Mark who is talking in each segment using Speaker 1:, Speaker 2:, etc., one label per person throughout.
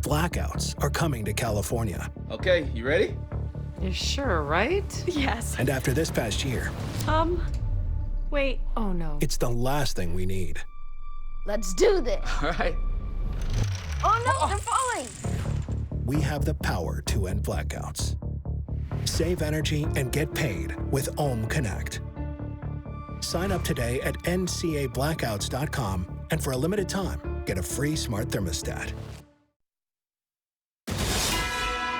Speaker 1: blackouts are coming to California.
Speaker 2: Okay, you ready?
Speaker 3: You sure, right?
Speaker 4: Yes.
Speaker 1: And after this past year,
Speaker 4: Wait.
Speaker 3: Oh, no.
Speaker 1: it's the last thing we need.
Speaker 4: Let's do this.
Speaker 2: All right.
Speaker 4: Oh, no, they're falling.
Speaker 1: We have the power to end blackouts. Save energy and get paid with Ohm Connect. Sign up today at ncablackouts.com, and for a limited time, get a free smart thermostat.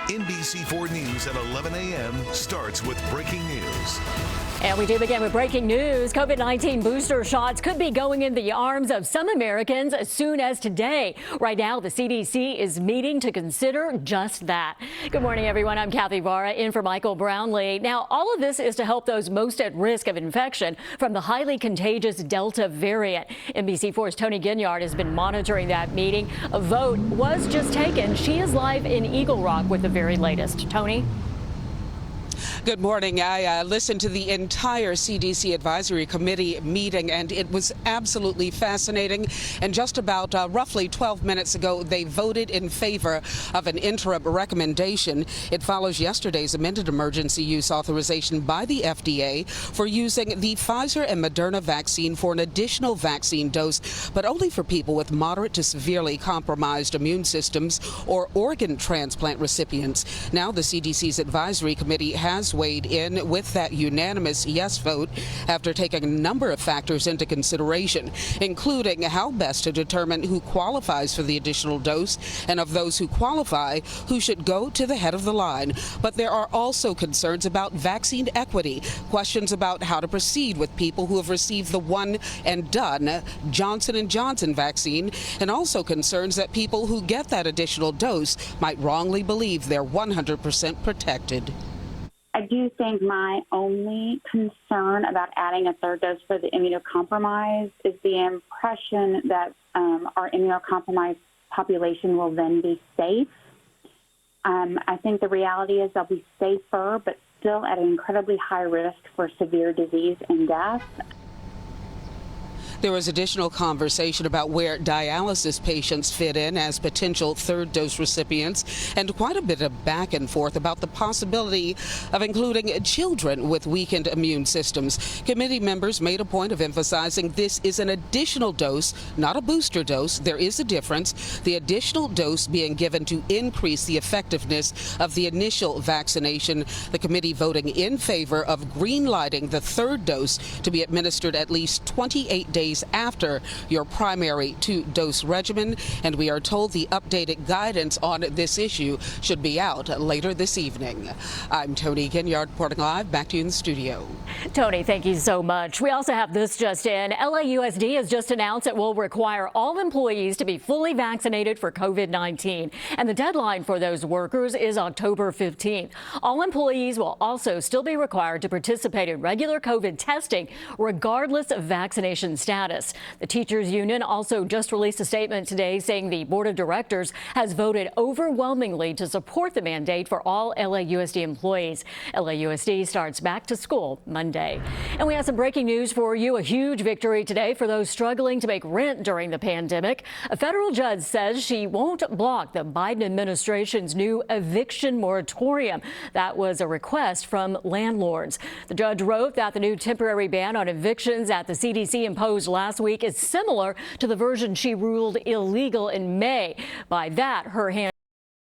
Speaker 5: NBC4 News at 11 a.m. starts with breaking news.
Speaker 6: And we do begin with breaking news. COVID-19 booster shots could be going in the arms of some Americans as soon as today. Right now, the CDC is meeting to consider just that. Good morning, everyone. I'm Kathy Vara in for Michael Brownlee. Now, all of this is to help those most at risk of infection from the highly contagious Delta variant. NBC4's Tony Ginyard has been monitoring that meeting. A vote was just taken. She is live in Eagle Rock with the very latest. Tony?
Speaker 7: Good morning. I listened to the entire CDC Advisory Committee meeting, and it was absolutely fascinating. And just about roughly 12 minutes ago, they voted in favor of an interim recommendation. It follows yesterday's amended emergency use authorization by the FDA for using the Pfizer and Moderna vaccine for an additional vaccine dose, but only for people with moderate to severely compromised immune systems or organ transplant recipients. Now, the CDC's Advisory Committee has weighed in with that unanimous yes vote after taking a number of factors into consideration, including how best to determine who qualifies for the additional dose, and of those who qualify, who should go to the head of the line. But there are also concerns about vaccine equity, questions about how to proceed with people who have received the one and done Johnson & Johnson vaccine, and also concerns that people who get that additional dose might wrongly believe they're 100% protected.
Speaker 8: I do think my only concern about adding a third dose for the immunocompromised is the impression that our immunocompromised population will then be safe. I think the reality is they'll be safer, but still at an incredibly high risk for severe disease and death.
Speaker 7: There was additional conversation about where dialysis patients fit in as potential third dose recipients, and quite a bit of back and forth about the possibility of including children with weakened immune systems. Committee members made a point of emphasizing this is an additional dose, not a booster dose. There is a difference. The additional dose being given to increase the effectiveness of the initial vaccination. The committee voting in favor of greenlighting the third dose to be administered at least 28 days after your primary two-dose regimen, and we are told the updated guidance on this issue should be out later this evening. I'm Tony Ginyard reporting live. Back to you in the studio.
Speaker 6: Tony, thank you so much. We also have this just in. LAUSD has just announced it will require all employees to be fully vaccinated for COVID-19, and the deadline for those workers is October 15th. All employees will also still be required to participate in regular COVID testing regardless of vaccination status. The teachers union also just released a statement today saying the board of directors has voted overwhelmingly to support the mandate for all LAUSD employees. LAUSD starts back to school Monday. And we have some breaking news for you. A huge victory today for those struggling to make rent during the pandemic. A federal judge says she won't block the Biden administration's new eviction moratorium. That was a request from landlords. The judge wrote that the new temporary ban on evictions that the CDC imposed last week is similar to the version she ruled illegal in May. By that, her hand